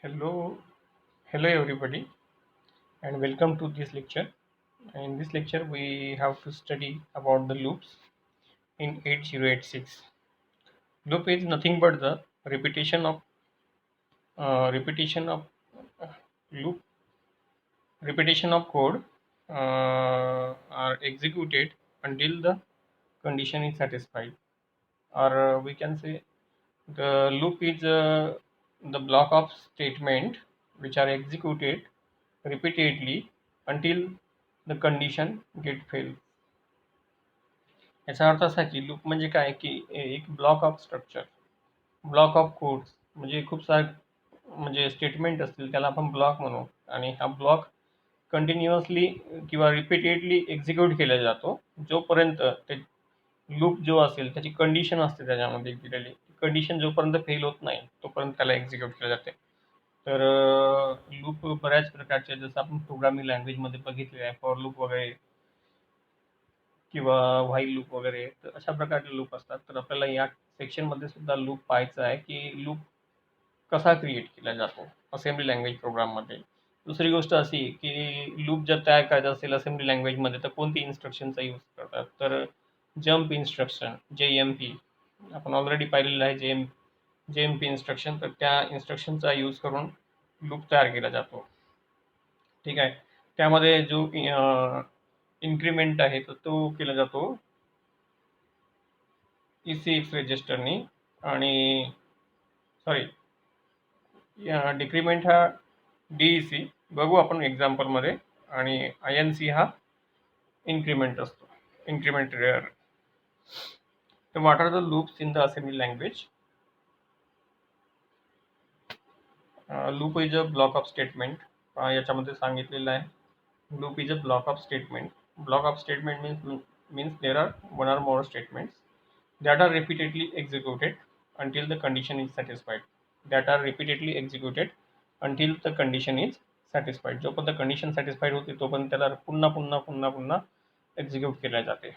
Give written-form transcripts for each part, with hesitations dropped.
Hello, hello everybody, and welcome to this lecture. In this lecture, we have to study about the loops in 8086. Loop is nothing but the repetition of uh, loop repetition of code are executed until the condition is satisfied, or we can say the loop is the block of statement which are executed repeatedly until the condition get failed. याचा अर्थ असा की loop म्हणजे काय की एक block of structure, block of codes म्हणजे खूप सारे म्हणजे स्टेटमेंट असतील त्याला आपण ब्लॉक म्हणू, आणि हा ब्लॉक कंटिन्युअसली किंवा रिपीटेडली एक्झिक्यूट केला जातो जोपर्यंत ते लूप जो असेल त्याची कंडिशन असते त्याच्यामध्ये दिलेली कंडिशन जोपर्यंत फेल होत नाही तोपर्यंत त्याला एक्झिक्यूट केलं जाते. तर लूप बऱ्याच प्रकारचे जसं आपण प्रोग्रामिंग लँग्वेजमध्ये बघितले आहे, फॉर लूप वगैरे किंवा व्हाईल लूप वगैरे, तर अशा प्रकारचे लूप असतात. तर आपल्याला या सेक्शनमध्ये सुद्धा लूप पाहायचा आहे की लूप कसा क्रिएट केला जातो असेंब्ली लँग्वेज प्रोग्राममध्ये. दुसरी गोष्ट अशी की लूप जर तयार करायचा असेल असेंब्ली लँग्वेजमध्ये तर कोणती इन्स्ट्रक्शनचा यूज करतात, तर जम्प इन्स्ट्रक्शन JMP आपण ऑलरेडी पाहिलेलं आहे. JMP इन्स्ट्रक्शन, तर त्या इन्स्ट्रक्शनचा यूज करून लूप तयार केला जातो. ठीक आहे. त्यामध्ये जो इन्क्रीमेंट आहे तर तो केला जातो ECX रजिस्टरनी, आणि सॉरी डिक्रीमेंट हा DEC बघू आपण एक्झाम्पलमध्ये, आणि INC हा इन्क्रीमेंट असतो, इन्क्रीमेंट रेअर. तर what are the loops in the assembly language? Loop is a block of statement. याच्यामध्ये सांगितलेलं आहे loop is a block of statement. Block of statement means there are one or more statements that are repeatedly executed until the condition is satisfied. That are repeatedly executed until the condition is satisfied. जोपर्यंत condition satisfied होते तोपर्यंत त्याला पुन्हा पुन्हा पुन्हा पुन्हा execute केल्या जाते.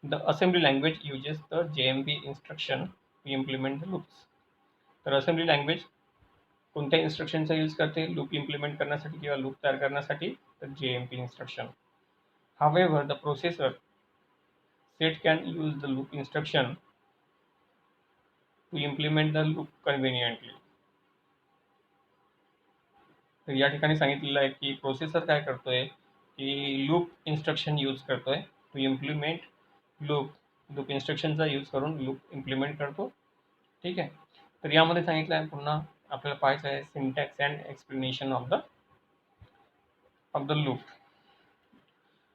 The assembly language uses the JMP instruction to implement the loops. तर असेंब्ली लँग्वेज कोणत्या इन्स्ट्रक्शनचा यूज करते लूप इम्प्लिमेंट करण्यासाठी किंवा लूप तयार करण्यासाठी? तर JMP instruction. However, the processor set can use the loop instruction to implement the loop conveniently. तर या ठिकाणी सांगितलेलं आहे की प्रोसेसर काय करतोय की लूप इन्स्ट्रक्शन यूज करतोय टू इम्प्लिमेंट लूप. लूप इन्स्ट्रक्शनचा यूज करून लूप इम्प्लिमेंट करतो. ठीक आहे. तर यामध्ये सांगितलं आहे पुन्हा आपल्याला पाहायचं आहे syntax and explanation of the loop.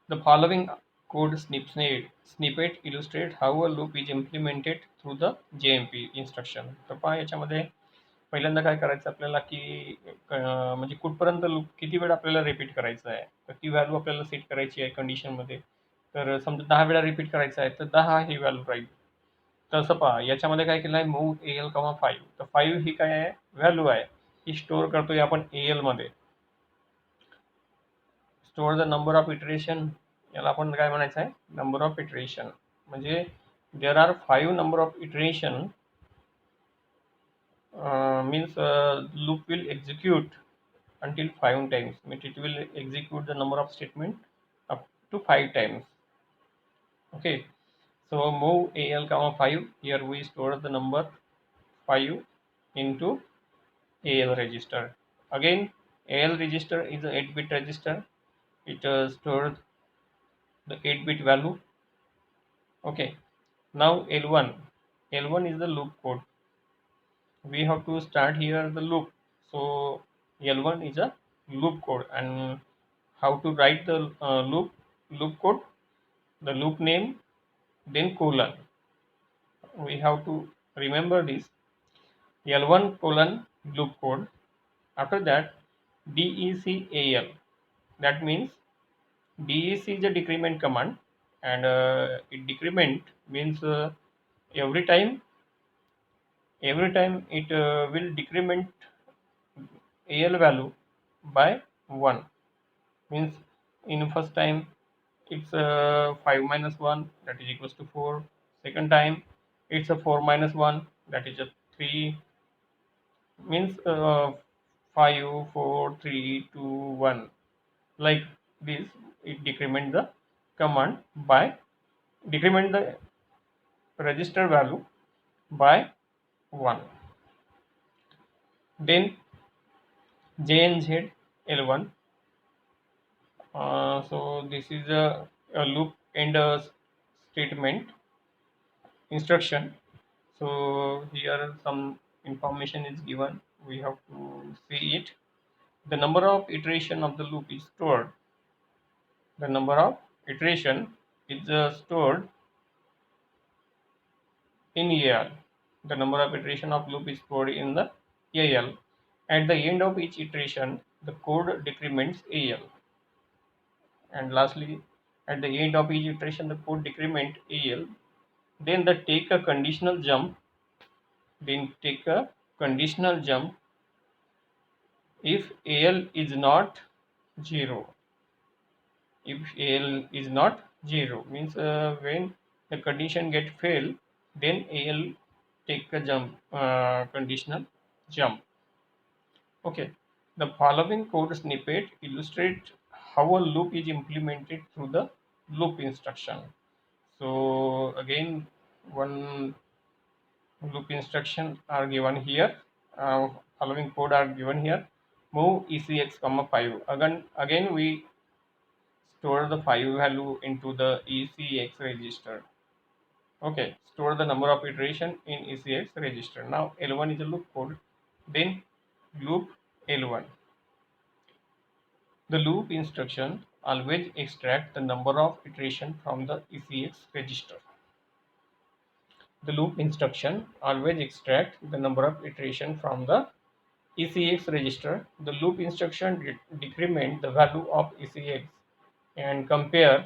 The following code snippet illustrate how a loop is implemented through the JMP instruction. तर पहा याच्यामध्ये पहिल्यांदा काय करायचं आपल्याला की म्हणजे कुठपर्यंत लूप किती वेळ आपल्याला रिपीट करायचं आहे, तर ती व्हॅल्यू आपल्याला सेट करायची आहे कंडिशनमध्ये. तर समजा 10 वेळा रिपीट करायचं आहे तर 10 ही व्हॅल्यू राहील. तसं पहा याच्यामध्ये काय केलं आहे मूव AL, 5. तर 5 ही काय आहे व्हॅल्यू आहे, ही स्टोअर करतोय आपण AL मध्ये. Store the number of iteration, याला आपण काय म्हणायचं आहे नंबर ऑफ इटरेशन. म्हणजे there are 5 number of iteration means loop will execute until 5 times, means it will execute the number of statement up to 5 times. Okay, so move AL, 5. Here we store the number 5 into AL register. Again, AL register is a 8-bit register. It stores the 8-bit value. Okay, now L1 is the loop code. We have to start here the loop. So L1 is a loop code, and how to write the loop code? The loop name, then colon. We have to remember this L1 colon loop code. After that DECAL. That means DEC is a decrement command, and decrement means every time it will decrement AL value by 1. Means in first time it's 5 minus 1, that is equals to 4. Second time it's a 4 minus 1, that is a 3. means 5, 4, 3, 2, 1, like this. It decrement the command by decrement the register value by 1. Then JNZ L1. So this is a loop end statement instruction. So here some information is given. We have to see it. The number of iteration of the loop is stored. The number of iteration is stored in AL. The number of iteration of loop is stored in the AL. At the end of each iteration, the code decrements AL. And lastly, at the end of each iteration, the code decrement AL. Then the take a conditional jump. Then take a conditional jump if AL is not 0. If AL is not 0 means when the condition get fail, then AL take a jump, conditional jump. Okay, the following code snippet illustrate how a loop is implemented through the loop instruction. So again, one loop instruction are given here. Following code are given here. Move ECX, 5. Again we store the 5 value into the ECX register. Okay, store the number of iteration in ECX register. Now L1 is a loop code. Then loop L1. The loop instruction always extract the number of iteration from the ECX register. The loop instruction always extract the number of iteration from the ECX register. The loop instruction decrement the value of ECX and compares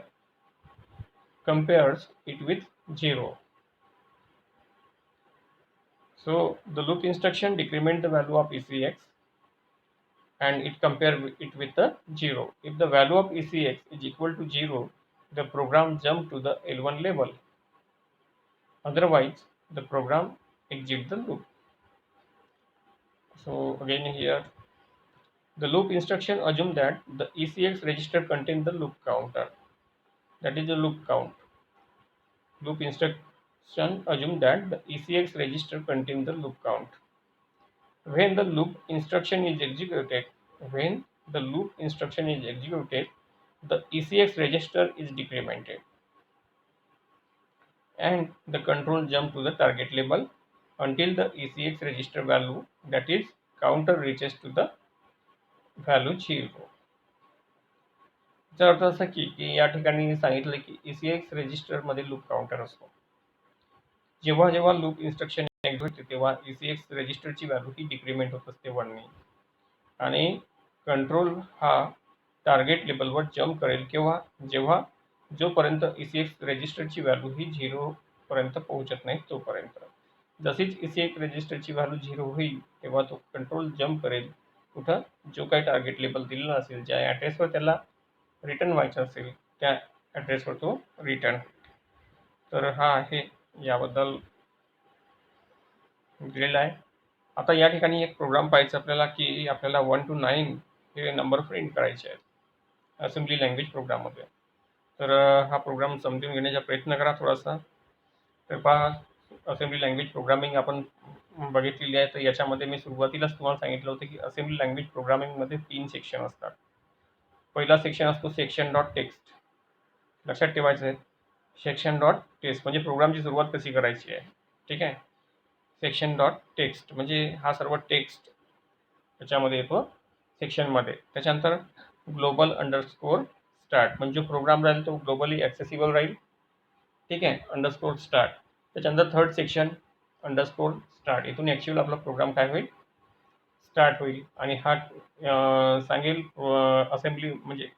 it with 0. So the loop instruction decrement the value of ECX and it compare it with the 0. If the value of ECX is equal to 0, the program jump to the L1 level. Otherwise, the program exit the loop. So again here, the loop instruction assume that the ECX register contains the loop counter. That is the loop count. Loop instruction assume that the ECX register contains the loop count. When the loop instruction is executed, when the loop instruction is executed, the ECX register is decremented and the control jump to the target level until the ECX register value, that is counter, reaches to the value 0. याचा अर्थ असा की या ठिकाणी सांगितलं की ECX रजिस्टरमध्ये loop counter असतो. जेव्हा जेव्हा लूप इन्स्ट्रक्शन एक्झिक्यूट होते तेव्हा ECX रजिस्टरची व्हॅल्यू ही डिक्रीमेंट होत असते 1 ने आणि कंट्रोल हा टार्गेट लेवलवर जम्प करेल केव्हा, जेव्हा जोपर्यंत ECX रजिस्टरची व्हॅल्यू ही 0 पर्यंत पोहोचत नाही तोपर्यंत. जशीच ECX रजिस्टरची व्हॅल्यू 0 होईल तेव्हा तो कंट्रोल जम्प करेल कुठं, जो काही टार्गेट लेवल दिलेला असेल, ज्या ॲड्रेसवर त्याला रिटर्न व्हायचं असेल त्या ॲड्रेसवर तो रिटर्न. तर हा आहे याबद्दल दिलेला आहे. आता या ठिकाणी एक प्रोग्राम पाहायचा आपल्याला की आपल्याला 1 to 9 हे नंबर प्रिंट करायचे आहेत असेंब्ली लँग्वेज प्रोग्राममध्ये. तर हा प्रोग्राम समजून घेण्याचा प्रयत्न करा थोडासा. तर पहा, असेंब्ली लँग्वेज प्रोग्रामिंग आपण बघितलेली आहे. तर याच्यामध्ये मी सुरुवातीलाच तुम्हाला सांगितलं होतं की असेंब्ली लँग्वेज प्रोग्रामिंगमध्ये 3 सेक्शन असतात. पहिला सेक्शन असतो सेक्शन डॉट टेक्स्ट. लक्षात ठेवायचं आहे, सेक्शन डॉट टेक्स्ट म्हणजे प्रोग्रामची सुरुवात कशी करायची आहे. ठीक आहे, सेक्शन डॉट टेक्स्ट म्हणजे हा सर्व टेक्स्ट त्याच्यामध्ये येतो सेक्शनमध्ये. त्याच्यानंतर ग्लोबल अंडरस्कोर स्टार्ट म्हणजे जो प्रोग्राम राहील तो ग्लोबली ॲक्सेसिबल राहील. ठीक आहे, अंडरस्कोर स्टार्ट. त्याच्यानंतर थर्ड सेक्शन अंडरस्कोर स्टार्ट. इथून ॲक्च्युअल आपला प्रोग्राम काय होईल, स्टार्ट होईल आणि हा सांगेल असेंब्ली म्हणजे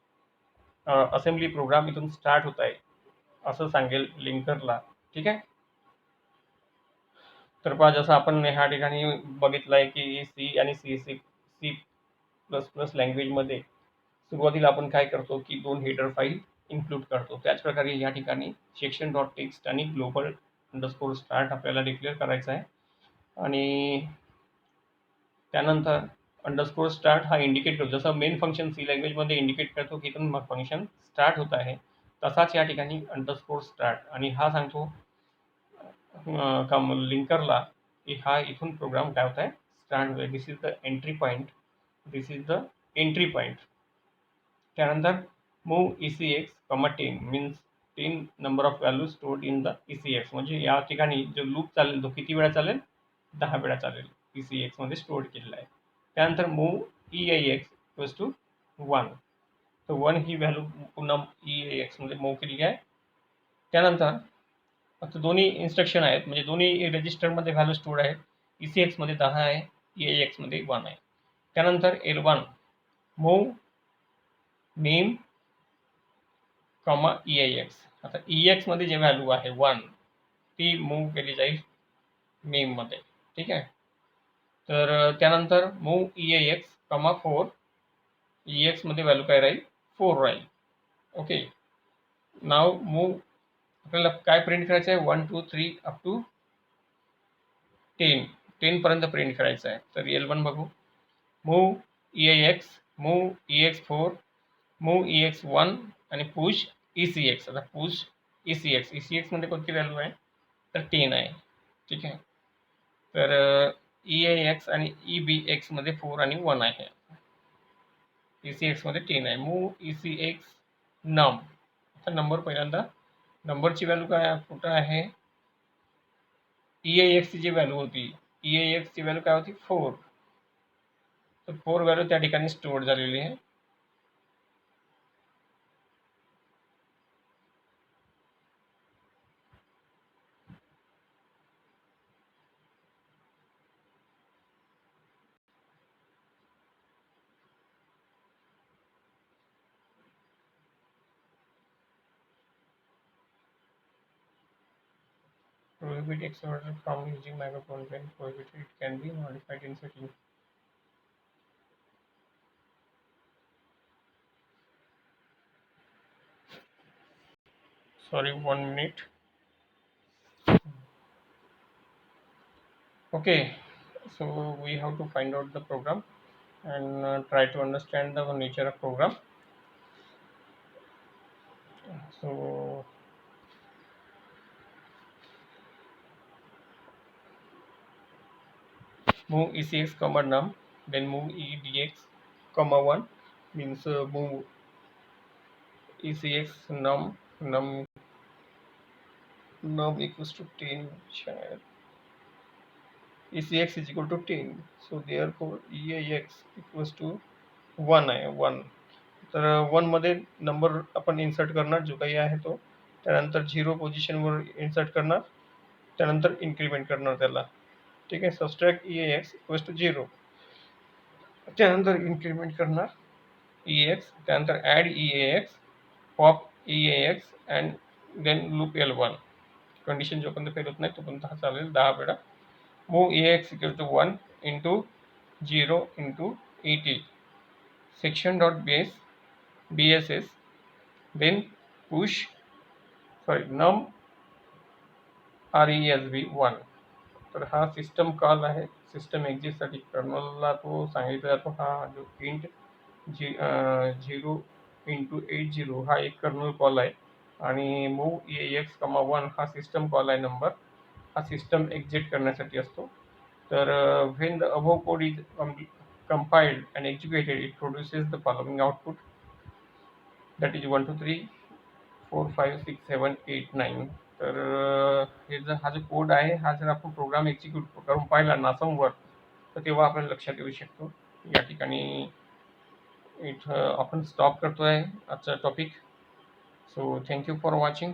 असेंब्ली प्रोग्राम इथून स्टार्ट होत आहे असं सांगेल लिंकरला. ठीक आहे. तर पहा, जसं आपण ह्या ठिकाणी बघितलं आहे की सी आणि C++ लँग्वेजमध्ये सुरुवातीला आपण काय करतो की 2 हेडर फाईल इन्क्लूड करतो. त्याचप्रकारे या ठिकाणी सेक्शन डॉट टेक्स्ट आणि ग्लोबल अंडरस्कोर स्टार्ट आपल्याला डिक्लेअर करायचं आहे आणि त्यानंतर अंडरस्कोर स्टार्ट हा इंडिकेट करतो, जसं मेन फंक्शन सी लँग्वेजमध्ये इंडिकेट करतो की इथून फंक्शन स्टार्ट होत आहे, तसाच या ठिकाणी अंडरस्कोर स्टार्ट आणि हा सांगतो लिंकरला की हा इथून प्रोग्राम काय होत आहे, स्टार्ट होत आहे. This is the entry point, this is the entry point. त्यानंतर move ECX, 10 means 10 number of value stored in the ECX, म्हणजे या ठिकाणी जो लूप चालेल तो किती वेळा चालेल, 10 वेळा चालेल, ECX मध्ये स्टोअर केलेला आहे. त्यानंतर मूव EAX इक्वल्स टू 1, तर 1 ही व्हॅल्यू पुन्हा EAX मध्ये मूव्ह केली आहे. त्यानंतर आता दोन्ही इन्स्ट्रक्शन आहेत, म्हणजे दोन्ही रजिस्टरमध्ये व्हॅल्यू स्टोअर आहेत. ECX मध्ये 10 आहे, EAX मध्ये 1 आहे. त्यानंतर L1 मूव नेम EAX. आता EX मध्ये जे व्हॅल्यू आहे 1 ती मूव्ह केली जाईल नेम मध्ये, ठीक आहे. तर त्यानंतर मूव EAX, 4, EX मध्ये व्हॅल्यू काय राहील, 4 राहील. ओके, नाव मूव आपल्याला काय प्रिंट करायचं आहे, 1 2 3 अप टू 10 पर्यंत प्रिंट करायचं आहे. तर L1 बघू, move EAX, move EX4, move EX1 आणि पुश ECX. आता पुश ECX मध्ये कोणती व्हॅल्यू आहे, तर 10 आहे, ठीक आहे. तर EAX आणि EBX मध्ये 4 आणि 1 आहे, ECX मध्ये 10 आहे. मूव ECX नम, आता नंबर पहिल्यांदा नंबरची व्हॅल्यू काय कुठं आहे, EAX ची जी व्हॅल्यू होती, EAX ची व्हॅल्यू काय होती, 4, तर 4 व्हॅल्यू त्या ठिकाणी स्टोअर झालेली आहे. Prohibit external from using microphone. When prohibited, it can be modified in settings. Sorry, 1 minute. Okay, so we have to find out the program and try to understand the nature of program. So move ECX comma num, then move EDX comma 1 means move ECX num equals to 10, ECX is equal to 10, so therefore EAX equals to 1 आहे, 1. तर 1 मध्ये number आपण insert करणार जो काही आहे तो, त्यानंतर 0 पोझिशनवर इन्सर्ट करणार, त्यानंतर इन्क्रीमेंट करणार त्याला, ठीक आहे. सबस्ट्रॅक्ट EAX इक्वल्स टू 0, त्यानंतर इन्क्रीमेंट करणार EAX, त्यानंतर add EAX, pop EAX and then loop L1. Condition जोपर्यंत फेल होत नाही तोपर्यंत हा चालेल 10 वेळा. Move EAX equal to 1 into 0 into ET section dot BSS, then push num RESB1. तर हा सिस्टम कॉल आहे, सिस्टम एक्झिटसाठी कर्नलला तो सांगितला जातो. हा जो इंट 0 इंटू 80 हा एक कर्नल कॉल आहे, आणि मूव EAX, 1 हा सिस्टम कॉल आहे नंबर, हा सिस्टम एक्झिट करण्यासाठी असतो. तर when the above code is compiled and executed, it produces the following output, that is 1 2 3 4 5 6 7 8 9. तर हे जर हा जो कोड आहे हा जर आपण प्रोग्राम एक्झिक्यूट करून पाहिला नासमवर, तर तेव्हा आपल्याला लक्षात येऊ शकतो. या ठिकाणी इथं आपण स्टॉप करतोय आजचा topic. So thank you for watching.